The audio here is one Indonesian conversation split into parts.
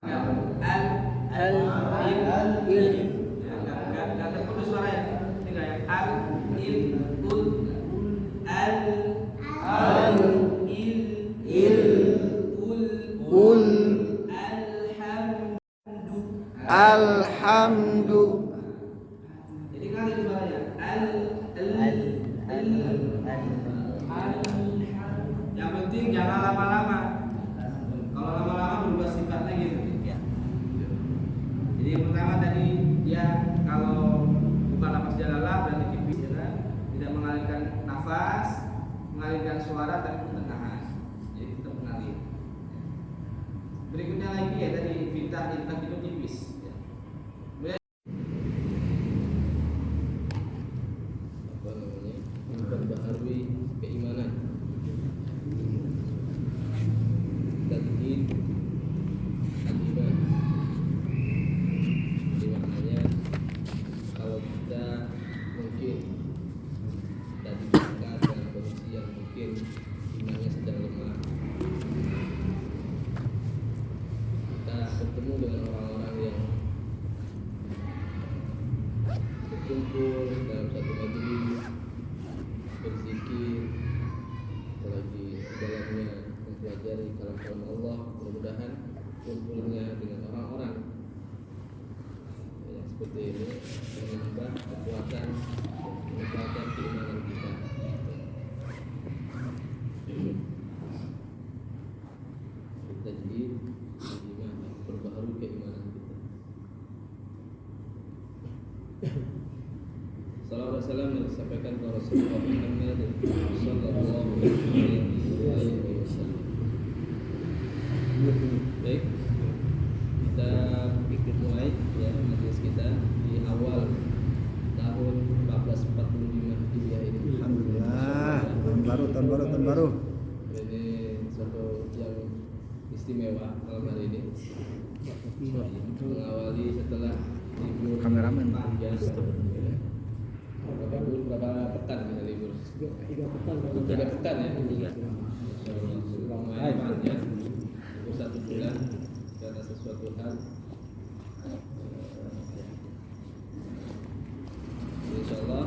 Al il nggak terputus suara ya, tinggal ya al il ul al il ul alhamdu. Jadi kali suaranya yang penting jangan lama-lama. Kalau lama-lama berubah sifatnya gitu. Jadi yang pertama tadi dia kalau bukan nafas jalalah berarti tipis ya kan? Tidak mengalirkan nafas, mengalirkan suara tapi pertengahan. Jadi kita mengalir. Berikutnya lagi ya tadi fitah iltah itu tipis. Apa namanya? Memperbaharui keimanan. Tadhid al-iman. Jadi maknanya kalau kita mungkin tadi dekat dengan kondisi yang mungkin imannya sedang lemah, kita bertemu dengan orang-orang yang berkumpul dalam satu majelis berzikir, apalagi dalamnya mempelajari kalam-kalam Allah, mudah-mudahan kumpulnya dengan orang-orang yang seperti ini menambah kekuatan, meningkatkan keimanan kita. Kita jadi iman, perbaharui keimanan kita. Salam dan salam yang disampaikan kepada Rasulullah Muhammad sallallahu alaihi wasallam. Baik, kita mulai ya majelis kita di awal tahun 1445 Hijriah ini. Alhamdulillah, tahun baru. Ini suatu yang istimewa malam hari ini. Mengawali setelah libur Kameramen. panjang. Berapa pekan kita libur? 3 pekan ya. Lumayan panjang. Itu 1 bulan karena sesuatu hal. Insyaallah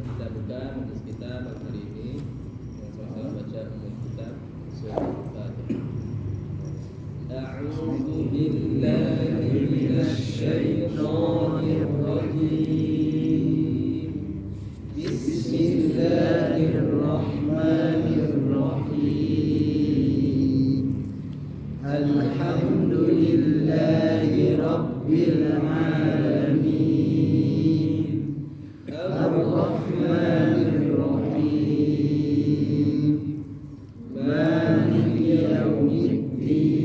kita buka majelis kita malam hari ini dengan sama-sama baca umum kitab surah Al-Fatihah. A'udzu billahi minasy syaithanir rajim. Bismillahirrahmanirrahim. Alhamdulillahi rabbil alamin. Ar-Rahmanir Rahim. Maliki yaumiddin.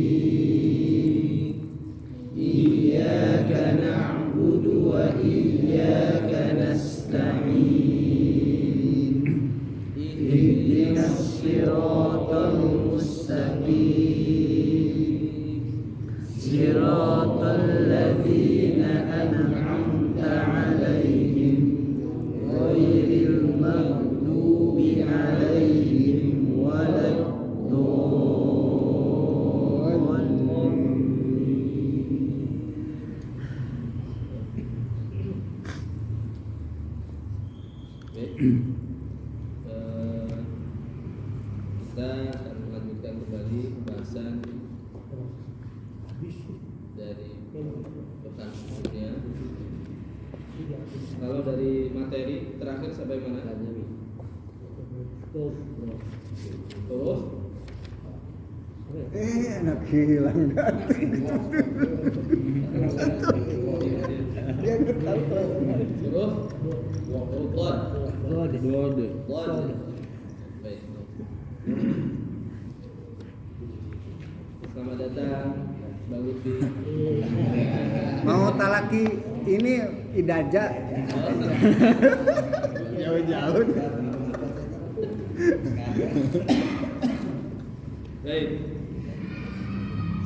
Iyyaka na'budu wa iyyaka nasta'in. Ihdinas siratal mustaqim. Siratal ladzina an'amta 'alaihim ghairil maghdubi 'alaihim kita akan melanjutkan kembali pembahasan dari pekan sebelumnya. Kalau dari materi terakhir sampai mana? Terus Enak hilang. Dia ketawa. huruf Dhad. Baik. Selamat datang Bang Lutfi. Mau talaki ini idaja. Jauh-jauh. Baik.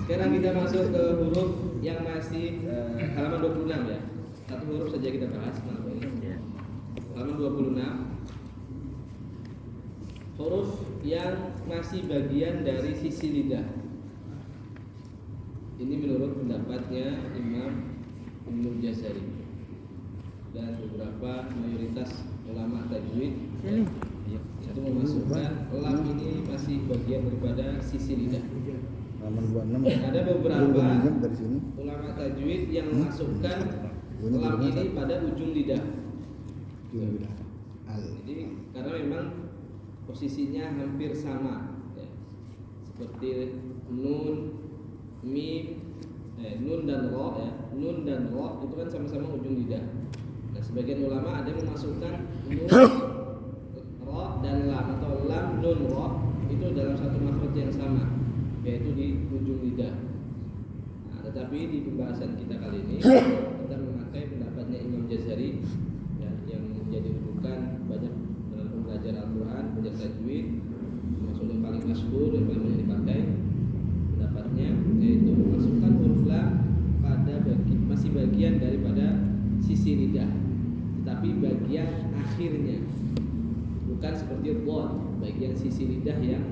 Sekarang kita masuk ke huruf yang masih halaman 26 ya. Satu huruf saja kita bahas malam ini. Halaman 26. Huruf yang masih bagian dari sisi lidah. Ini menurut pendapatnya Imam Ibnu Jazari dan beberapa mayoritas ulama tajwid itu memasukkan lam ini masih bagian daripada sisi lidah. Halaman 26. Ada beberapa Belum minjem dari sini. ulama tajwid yang memasukkan lam ini pada ujung lidah. Jadi karena memang posisinya hampir sama, ya. Seperti nun, mim, nun dan ro, ya. Nun dan ro itu kan sama-sama ujung lidah. Nah, sebagian ulama ada yang memasukkan nun, ro dan lam atau lam, nun, ro itu dalam satu makhraj yang sama, yaitu di ujung lidah. Nah, tetapi di pembahasan kita kali ini kita memakai pendapatnya Imam Jazari, ya, yang menjadi rujukan banyak dalam pembelajaran Al-Quran, belajar tajwid, termasuk yang paling masyhur yang paling banyak dipakai pendapatnya, yaitu memasukkan huruf lam pada masih bagian daripada sisi lidah, tetapi bagian akhirnya, bukan seperti dhad, bagian sisi lidah yang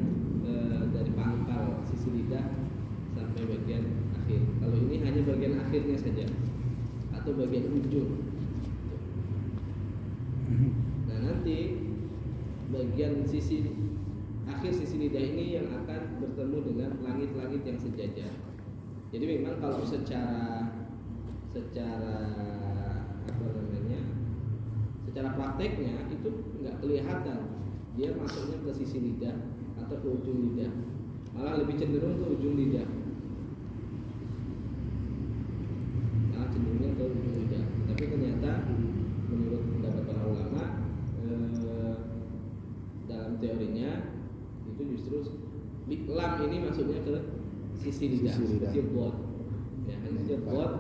dari pangkal sisi lidah sampai bagian akhir. Kalau ini hanya bagian akhirnya saja atau bagian ujung. Nah, nanti bagian sisi akhir sisi lidah ini yang akan bertemu dengan langit-langit yang sejajar. Jadi memang kalau secara apa namanya, secara prakteknya itu nggak kelihatan dia masuknya ke sisi lidah atau ke ujung lidah, malah lebih cenderung ke ujung lidah, malah cenderungnya ke ujung lidah. Tapi ternyata menurut pendapat para ulama dalam teorinya itu justru lam ini masuknya ke sisi lidah, sisi dhad. Ya, sisi dhad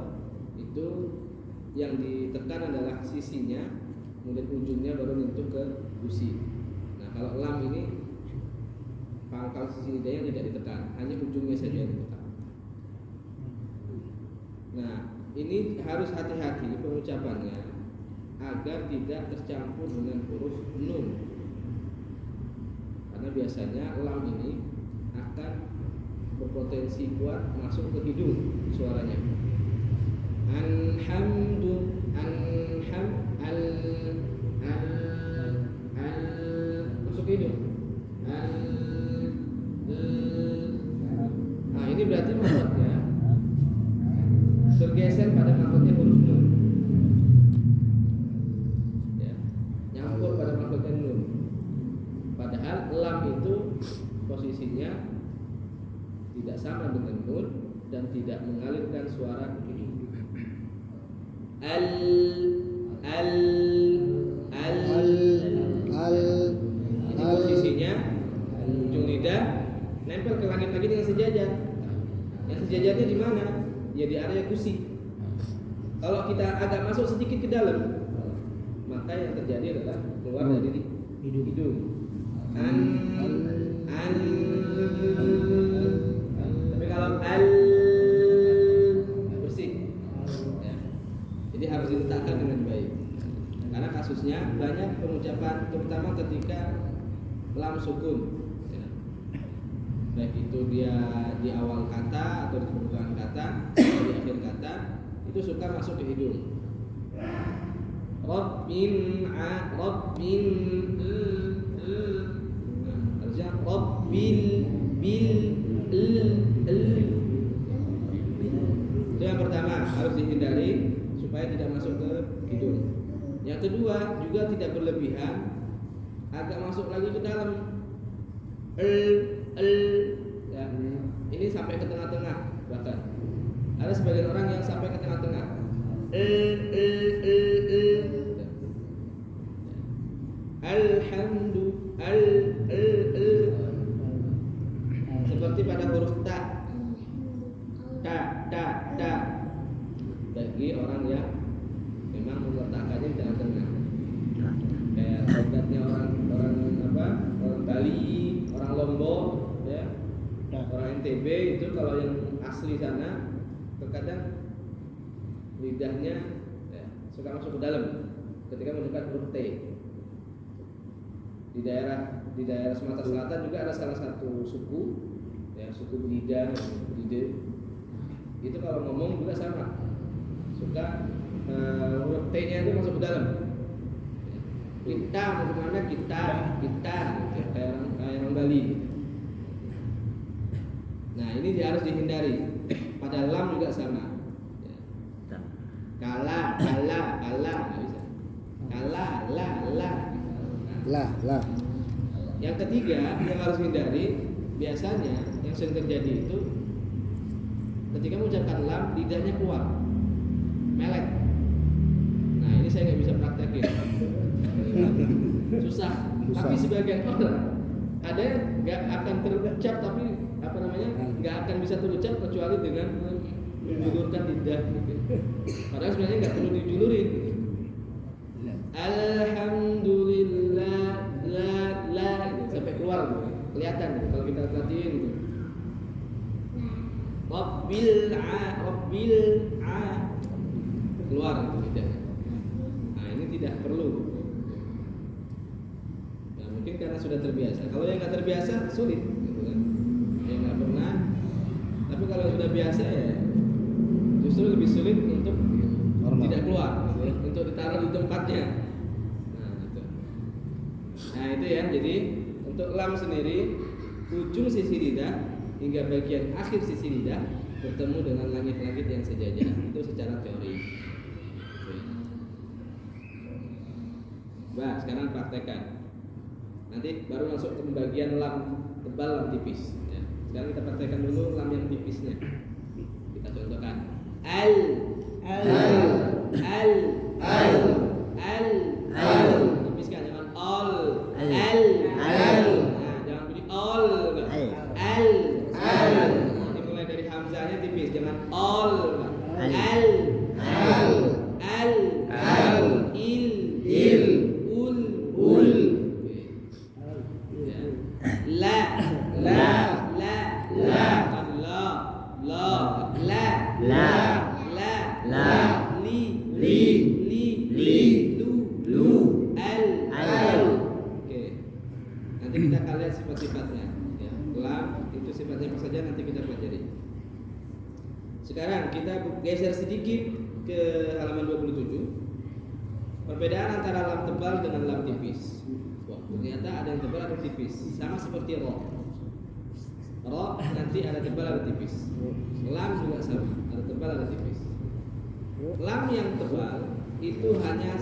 itu yang ditekan adalah sisinya, kemudian ujungnya baru menyentuh ke gusi. Nah, kalau lam ini pangkal sisi lidahnya tidak ditekan, hanya ujungnya saja yang ditekan. Nah, ini harus hati-hati pengucapannya agar tidak tercampur dengan huruf nun, karena biasanya lam ini akan berpotensi kuat masuk ke hidung suaranya. Masuk ke hidung. Nah, ini berarti maksudnya bergeser pada makhluknya huruf nun, ya, nyampur pada makhluknya nun. Padahal lam itu posisinya tidak sama dengan nun dan tidak mengalirkan suara ke hidung. Ini posisinya ujung lidah nempel ke langit-langit yang sejajar. Yang sejajarnya di mana? Ya di area gusi. Kalau kita agak masuk sedikit ke dalam, maka yang terjadi adalah keluar dari hidung. Tapi kalau bersih, ya. Jadi harus diletakkan dengan baik. Karena kasusnya banyak pengucapan, terutama ketika lam sukun, ya. Baik itu dia di awal kata atau di permukaan kata, di akhir kata, itu suka masuk ke hidung. Rabbin harusnya Rabbil itu yang pertama, harus dihindari supaya tidak masuk ke hidung. Yang kedua juga tidak berlebihan, agak masuk lagi ke dalam. Ya. Ini sampai ke tengah-tengah, bahkan ada sebagian orang yang sampai ke tengah-tengah. Seperti pada huruf ta, bagi orang yang memang meletakkannya di tengah-tengah. Kayak logatnya orang Bali, orang Lombok, ya, orang NTB itu kalau yang asli sana terkadang lidahnya, ya, suka masuk ke dalam ketika mendekat huruf T. Di daerah Sumatera Selatan juga ada salah satu suku, ya, suku Belida, kalau ngomong juga sama, suka huruf T-nya itu masuk ke dalam. Kita mau kemana? Kita kayak orang Bali. Nah ini harus dihindari. Pada lam juga sama. Kala nggak bisa. Kala la. Lah. Yang ketiga yang harus hindari, biasanya yang sering terjadi itu ketika mengucapkan lam lidahnya keluar, melek. Nah ini saya nggak bisa praktekin, susah. Tapi sebagian orang ada yang nggak akan terucap, tapi nggak akan bisa terucap kecuali dengan menjulurkan lidah. Gitu. Padahal sebenarnya nggak perlu dijulurin. Gitu. Alhamdulillah la gitu, sampai keluar gitu. Kelihatan gitu, kalau kita perhatiin gitu. Rabbil a keluar itu lidahnya. Nah ini tidak perlu. Nah, mungkin karena sudah terbiasa. Kalau yang nggak terbiasa sulit, gitu kan? Yang nggak pernah. Tapi kalau sudah biasa ya justru lebih sulit untuk Normal. tidak keluar, gitu, untuk ditaruh di tempatnya. Nah itu ya. Jadi untuk lam sendiri, ujung sisi lidah hingga bagian akhir sisi lidah bertemu dengan langit-langit yang sejajar. Itu secara teori. Bah, sekarang praktekkan. Nanti baru masuk ke pembagian lam tebal, lam tipis. Ya. Sekarang kita praktekkan dulu lam yang tipisnya. Kita contohkan. Al. Tipiskan, jangan all. Al. Nah, jangan bunyi all. Al. Ini mulai dari hamzahnya tipis, jangan all. Al. Il. Ul. Ya. La. Li. Lu. Al. Oke. Nanti kita akan lihat sifat-sifatnya. Ya. Lam itu sifatnya apa saja nanti kita pelajari. Sekarang kita geser sedikit ke halaman 27. Perbedaan antara lam tebal dengan lam tipis. Wah, ternyata ada yang tebal, ada yang tipis. Sama seperti ro. Ro nanti ada tebal, ada tipis. Lam juga sama, ada tebal, ada tipis. Lam yang tebal itu hanya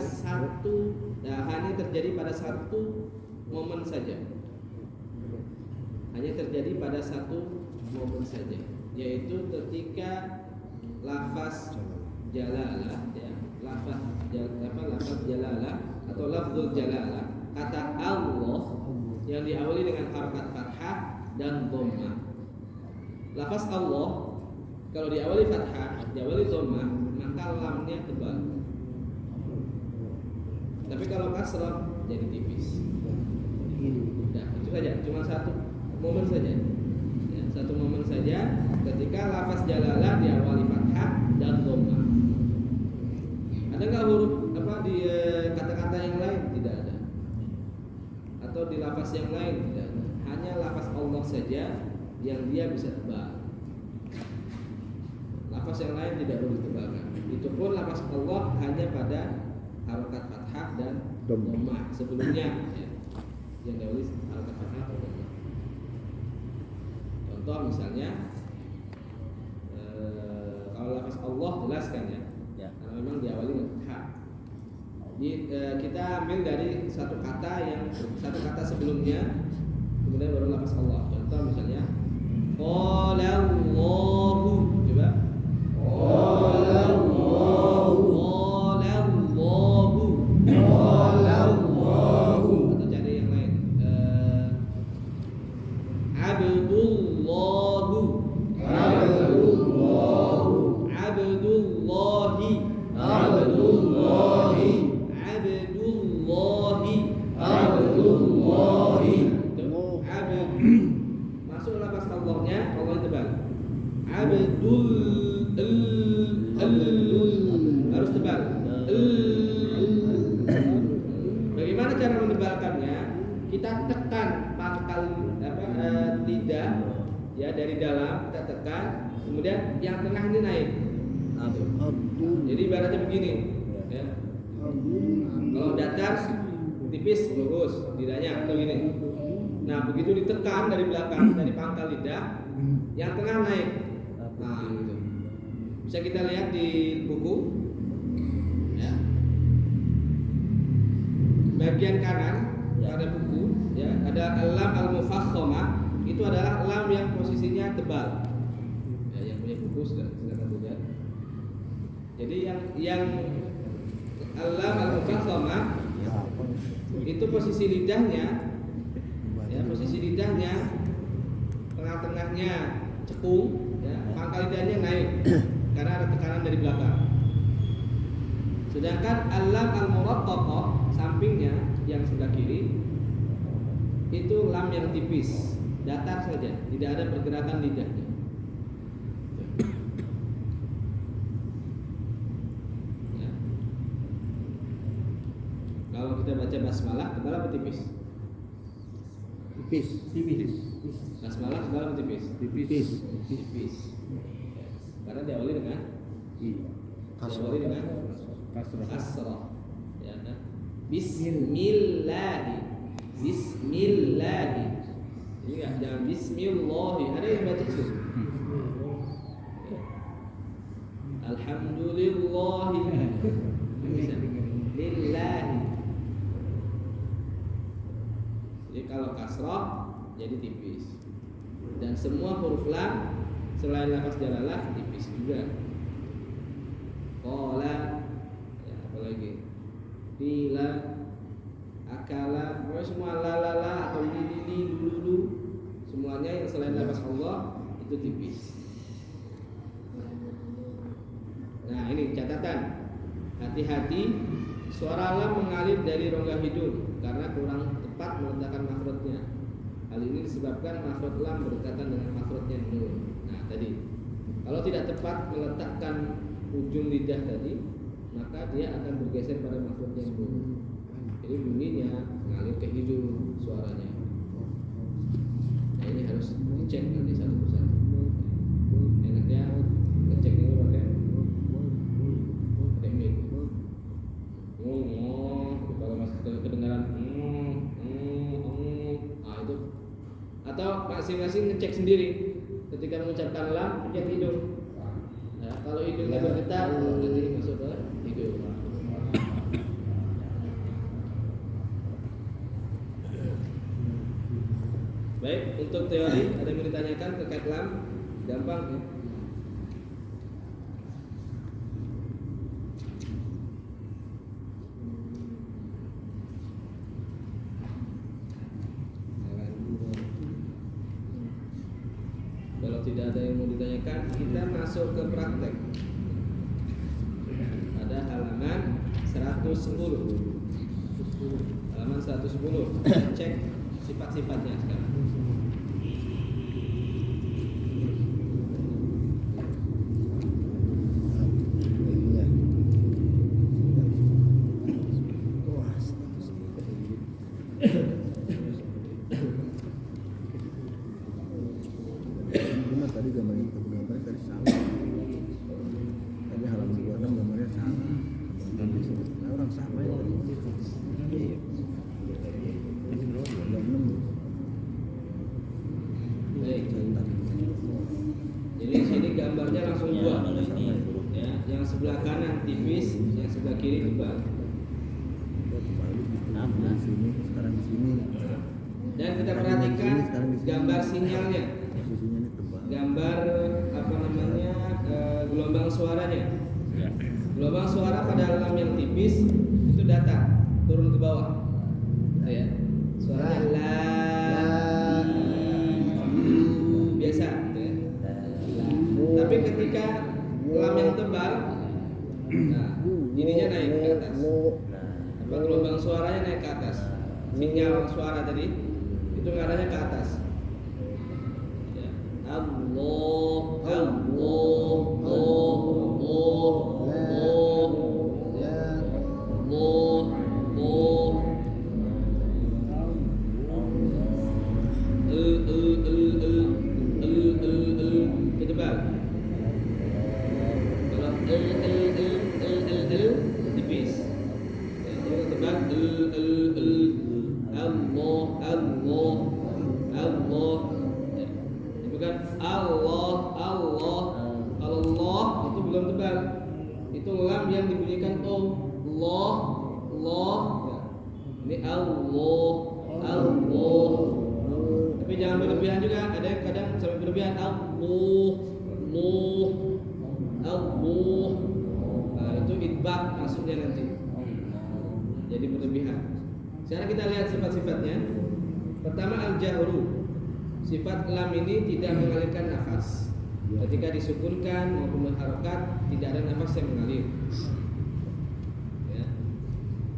terjadi pada satu momen saja. Hanya terjadi pada satu momen saja, yaitu ketika lafaz jalalah, ya, lafaz jalalah atau lafzul jalalah, kata Allah yang diawali dengan harakat fathah dan dhammah. Lafaz Allah kalau diawali fathah, diawali dhammah, maka lamnya tebal. Tapi kalau kasrah jadi tipis. Nah, itu saja, cuma satu momen saja. Ya, satu momen saja ketika lafaz jalalah diawali fathah dan dhammah. Ada nggak huruf di kata-kata yang lain? Tidak ada. Atau di lafaz yang lain? Tidak ada. Hanya lafaz Allah saja yang dia bisa tebal. Lafaz yang lain tidak boleh ditebalkan. Itu pun lafaz Allah hanya pada harokat fathah dan dhammah sebelumnya, ya. Yang diawali harokat fathah atau dhammah. Contoh misalnya kalau lafaz Allah jelas kan ya, karena memang diawali dengan fathah. Kita ambil dari satu kata sebelumnya, kemudian baru lafaz Allah. Contoh misalnya qala Allahu, coba qala Allahu. Atau cari yang lain. Masuk lafaz Allahnya, Allah tebal. Harus tebal. Bagaimana cara menebalkannya? Kita tekan pangkal lidah ya dari dalam kita tekan, kemudian yang tengah ini naik. Jadi ibaratnya begini, ya. Kalau datar tipis lurus lidahnya atau gini. Nah begitu ditekan dari belakang dari pangkal lidah, yang tengah naik. Nah gitu. Bisa kita lihat di buku, ya. Bagian kanan pada buku, ya ada lam al-mufakhomah. Itu adalah lam yang posisinya tebal. Ya, yang punya buku silakan lihat. Jadi yang lam al-mufakhomah itu posisi lidahnya, ya posisi lidahnya tengah-tengahnya cekung, ya pangkal lidahnya naik karena ada tekanan dari belakang. Sedangkan lam al-muraqqaqah sampingnya yang sebelah kiri itu lam yang tipis, datar saja, tidak ada pergerakan lidahnya. Ya. Kalau kita baca basmalah, tebal apa tipis? Tipis. Basmalah tebal apa tipis? Tipis. Tipis. Ya. Karena diawali dengan diawali dengan kasrah. Ya, kan? Bismillah. Ini enggak, jangan bismillah. Ada yang baca itu. Alhamdulillah. Bisa. Lillahi. Jadi kalau kasrah jadi tipis. Dan semua huruf lam selain lafaz jalalah tipis juga. Qala, ya apalagi? Qila, akala, pokoknya semua la atau ini dulu semuanya yang selain lafaz Allah itu tipis. Nah ini catatan, hati-hati suara lam mengalir dari rongga hidung karena kurang tepat meletakkan makhrajnya. Hal ini disebabkan makhraj lam berdekatan dengan makhrajnya nun. Nah tadi kalau tidak tepat meletakkan ujung lidah tadi, maka dia akan bergeser pada makhrajnya nun. Jadi bunyinya ngalir ke hidung suaranya. Nah ini harus dicek nanti satu persatu. Enaknya ngecek ini pakai mic. Kalau masih kedengaran nah itu. Atau masing-masing ngecek sendiri ketika mengucapkan lam pencet hidung. Nah, kalau hidungnya bergetar nanti masuk ke hidung. Baik, untuk teori ada yang ditanyakan terkait lam, gampang ya. Kalau tidak ada yang mau ditanyakan, kita masuk ke praktek. Ada halaman 110. Halaman 110. Kita cek sifat-sifatnya sekarang. Tadi gambarnya tadi salah. Tadi halaman 26 gambarnya salah. Orang sama ya tadi. Iya. Baik. Jadi sini gambarnya langsung dua. Ya, yang sebelah kanan tipis, yang sebelah kiri tebal. Di sini, sekarang di sini. Dan kita perhatikan gambar sinyalnya. Posisinya ini tebal. Gambar apa namanya gelombang suaranya. Gelombang suara pada lam yang tipis itu datar, turun ke bawah. Gitu ya. Suaranya la biasa gitu ya. Tapi ketika lam yang tebal, nah ininya naik ke atas. Apa gelombang suaranya naik ke atas. Sinyal suara tadi itu ngadanya ke atas. Allah, belum tebal. Itu lam yang dibunyikan Allah. Ya. Ini Allah. Tapi jangan berlebihan juga. Ada yang kadang sampai berlebihan Allah. Nah, itu idbaq maksudnya nanti. Jadi berlebihan. Sekarang kita lihat sifat-sifatnya. Pertama al-jahru. Sifat lam ini tidak mengalirkan nafas. Ketika disukunkan maupun berharokat tidak ada nafas yang mengalir. Ya.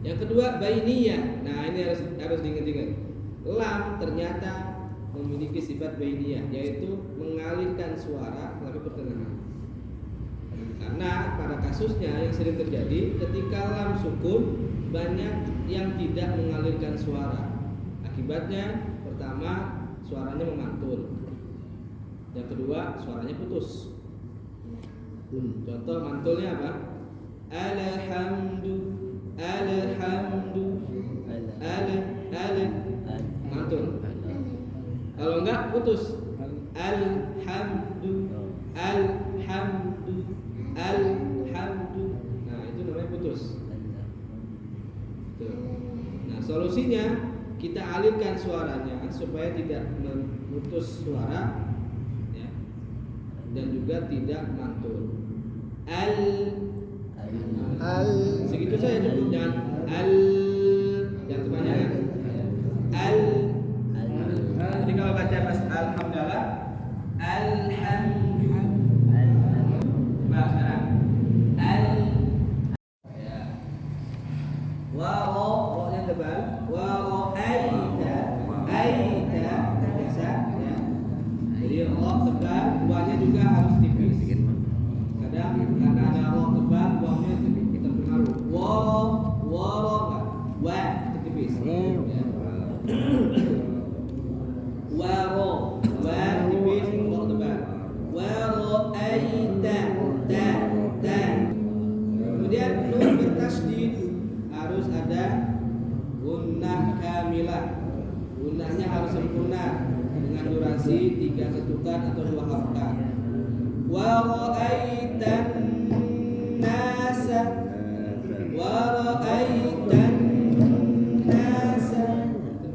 Yang kedua bainiyah. Nah ini harus diingat-ingat. Lam ternyata memiliki sifat bainiyah, yaitu mengalirkan suara tapi pertengahan. Karena pada kasusnya yang sering terjadi ketika lam sukun banyak yang tidak mengalirkan suara. Akibatnya pertama suaranya memantul. Yang kedua suaranya putus. Contoh mantulnya apa? Alhamdu mantul. Kalau enggak putus. Alhamdu. Nah itu namanya putus. Tuh. Nah solusinya kita alirkan suaranya supaya tidak memutus suara. Dan juga tidak mantul. Segitu saja cukup, jangan kebanyakan. Jadi kalau baca pas alhamdulillah, sekarang ya. Ro-nya tebal. Aita biasa ya. Jadi ro tebal, buahnya juga harus tipis. Kadang karena ada ro tebal, buahnya terpengaruh. Wa itu tipis. Ya. Wa tipis, ro tebal. Aita ta. Kemudian nun bertasydid harus ada gunnah kamilah. Gunnahnya harus sempurna dengan durasi 3 ketukan atau 2 harokat. Wa ra'aitan nasa.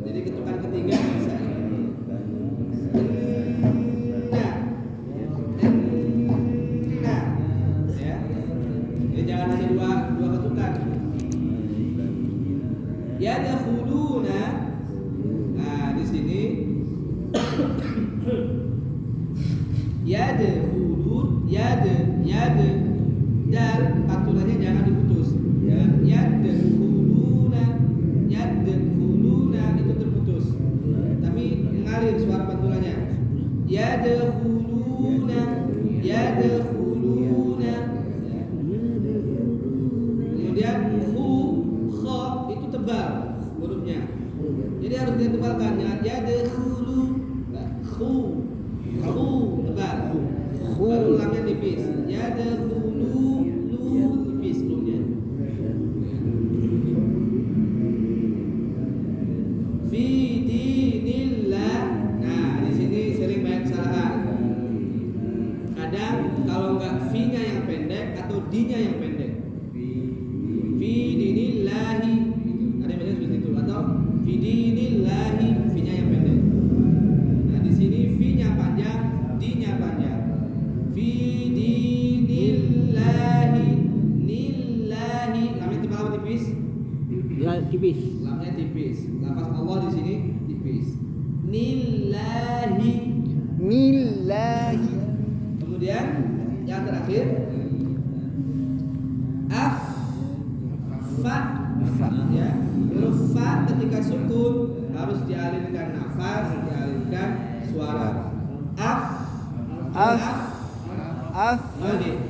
Jadi ketukan ketiga bisa. Ya. Jadi jangan hanya dua ketukan. Yadkhuluna. Nah, di sini yad dan pantulannya jangan diputus. Yadkhuluna itu terputus. Tapi mengalir suara pantulannya. Yadkhuluna. Kemudian kha itu tebal hurufnya. Jadi harus ditebalkan. Yadkhulu. Khu tebal. Baru lamnya tipis. Yadkhulu tipis lumnya. Fi dinillah. Nah, di sini sering banyak kesalahan. Kadang kalau enggak fi-nya yang pendek atau di-nya yang pendek. Fi dinillahi. Ada yang seperti itu atau fi dinillahi, fi-nya yang pendek. Nah, di sini fi-nya panjang, di-nya panjang. Fi dinillahi. Nillahi. Lamnya tebal apa tipis? Tipis. Lamnya tipis. Lafaz Allah di sini tipis. Nillahi. Kemudian yang terakhir fa ya. Huruf fa ketika sukun harus dialirkan nafas, dialirkan suara.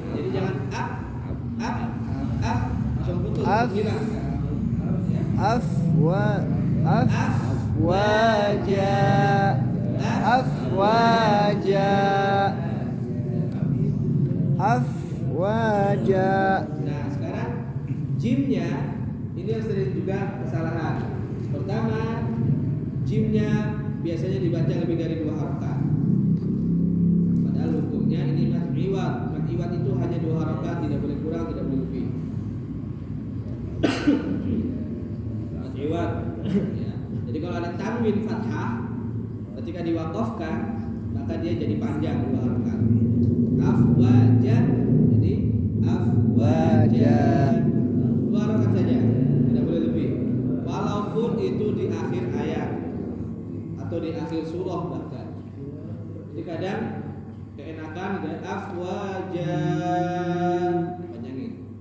Jadi jangan langsung putus, hilang. Afwaja. Nah, sekarang jimnya ini yang sering juga kesalahan. Pertama, jimnya biasanya dibaca lebih dari 2 harokat. Padahal hukumnya ini mad iwad. Mad iwad itu hanya 2 harokat tidak boleh kurang, tidak boleh lebih. Iwad. Ya. Jadi kalau ada tanwin fathah ketika diwakafkan maka dia jadi panjang 2 harakat. Afwajan. Jadi afwajan 2 harakat saja, tidak boleh lebih. Walaupun itu di akhir ayat atau di akhir surah bahkan. Jadi kadang keenakan dan afwajan panjangin.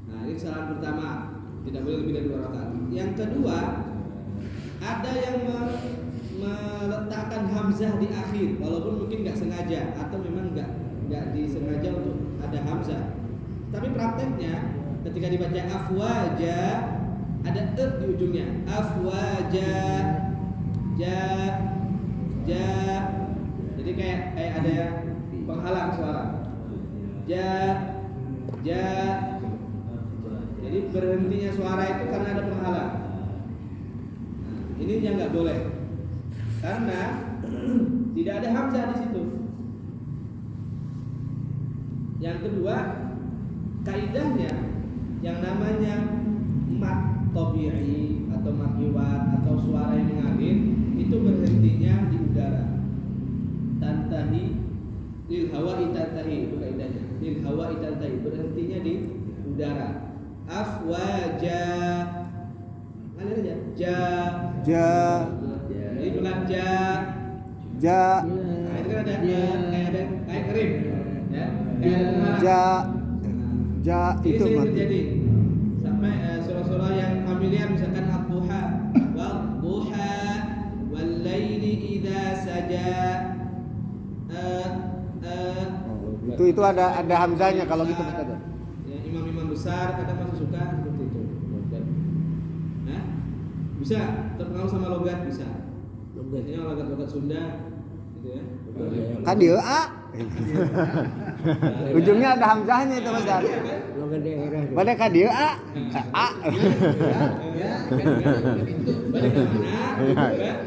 Nah, ini kesalahan pertama, tidak boleh lebih dari 2 rakaat. Yang kedua, ada yang meletakkan hamzah di akhir, walaupun mungkin nggak sengaja atau memang nggak disengaja untuk ada hamzah. Tapi prakteknya ketika dibaca afwaja ada di ujungnya. Afwaja, ja. Jadi kayak ada penghalang suara. Ja. Jadi berhentinya suara itu karena ada penghalang. Nah, ini yang nggak boleh, karena tidak ada hamzah di situ. Yang kedua, kaidahnya yang namanya mat tabi'i atau mat iwad atau suara yang mengalir itu berhentinya di udara. Tantahi lil hawa'i tantahi, itu kaidahnya. Lil hawa'i tantahi, berhentinya di udara. Afwaja, ngalir aja. Ja. Jadi pelan ja. Nah, itu kan ada kayak kerim, ya. Kayak ada penghalang. Ini Itu sering mati. terjadi sampai surah-surah yang familiar, misalkan ad-duha, wad-duha, wal-laili idza saja. Itu ada hamzahnya kalau gitu Ustaz. Ya, imam-imam besar kadang masih suka seperti itu. Nah, bisa terpengaruh sama logat, bisa. Logatnya logat Sunda gitu ya. Kan dia A. Ujungnya ada hamzahnya itu Ustaz. Logat daerah. Pada kan dia A.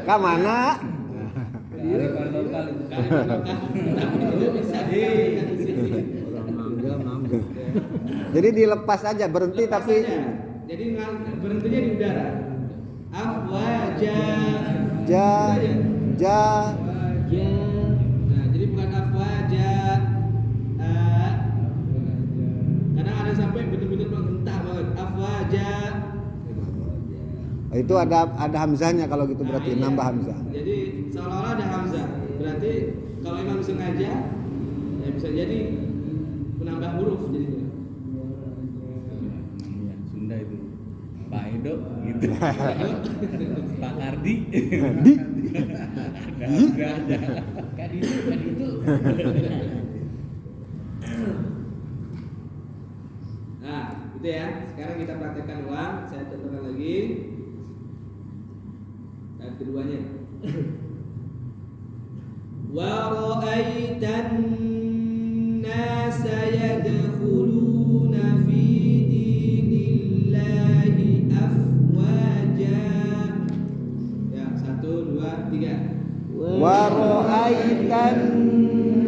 Ka mana? Kearifan lokal itu. Itu bisa Orang mangga mangga. Jadi dilepas aja, berhenti lepas tapi aja. Jadi berhentinya di udara. Afwaja. ja. Nah, jadi bukan afwaja. Kadang ada sampai benar-benar menghentak banget. Afwaja. Itu ada hamzahnya kalau gitu berarti Nah, iya. nambah hamzah. Jadi seolah-olah ada hamzah. Berarti kalau memang sengaja, ya bisa jadi menambah huruf jadinya. Ya, Sunda itu. Pak Edo gitu. Pak Kardi. Ada. Kaditu. Nah, gitu ya. Sekarang kita praktekkan ulang. Saya contohkan lagi. Dan keduanya. Wa ra'aitan nasa yadkhuluna fi dinillahi afwaja. Ya, 1, 2, 3. Wa ra'aitan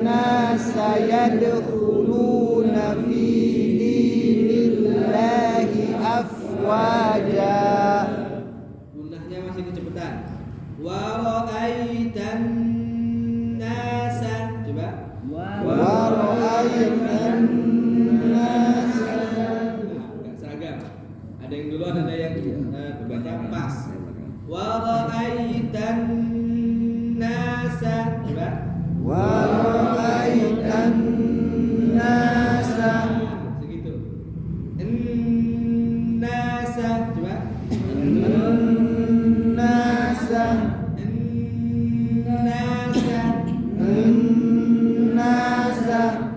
nasa yadkhuluna fi dinillahi afwaja. Gunahnya masih kecepatan. Wa ra'aitan nasa. Coba. Wa ra'aitan nasa. Nah, enggak seragam. Ada yang duluan, ada yang pas. Wa ra'aitan nasa. Coba. Wa ra'aitan nasa. Segitu. Nasa. Coba. Nasa. Nasa.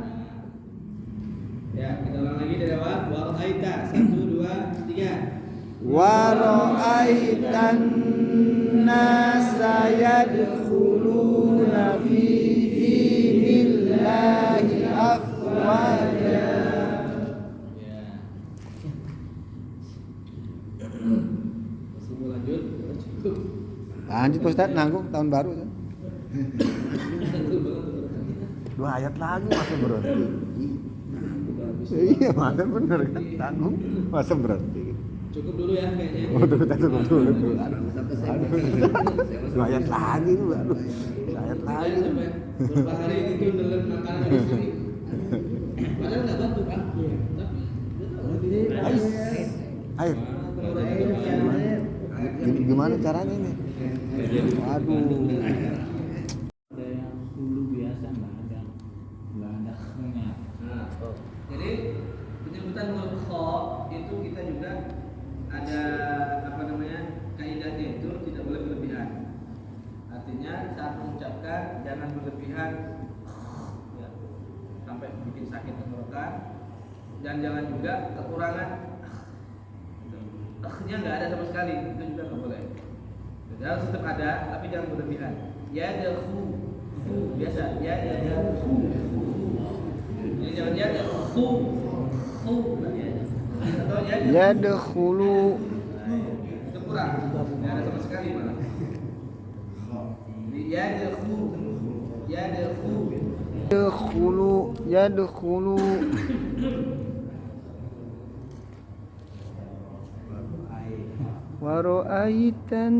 Ya, kita ulang lagi dari awal. Wa ra'aita. 1, 2, 3. Wa ra'aitan nasa yadkhuluna fi dinillahi afwaja. Ya. Masih mau lanjut? Cukup. Lanjut Ustaz, nanggung tahun baru. Satu banget tuh. 2 ayat lagi masih berhenti. bisa. Iya, masa bener kan tanggung, masa berhenti. Cukup dulu ya kayaknya. Oh, tunggu dulu. Dua ayat lagi lu, aduh. Dua ayat Saya lagi. sampai beberapa hari ini tuh nelen makanan di sini. Padahal nggak bantu kan? Tapi Ayo. Ayo. Gimana caranya nih? Aduh. Ada yang hulu biasa nggak ada nya. Nah, jadi penyebutan huruf kha itu kita juga ada apa namanya kaidahnya itu tidak boleh berlebihan. Artinya saat mengucapkan jangan berlebihan ya, sampai bikin sakit tenggorokan dan jangan juga kekurangan nya nggak ada sama sekali, itu juga nggak boleh. Jadi harus tetap ada tapi jangan berlebihan. Ya ada biasa ya ada jadi jangan ya ada atau ya Yadkhulu itu kurang, nggak ada sama sekali malah. Ya yadkhulu wa ra'aitan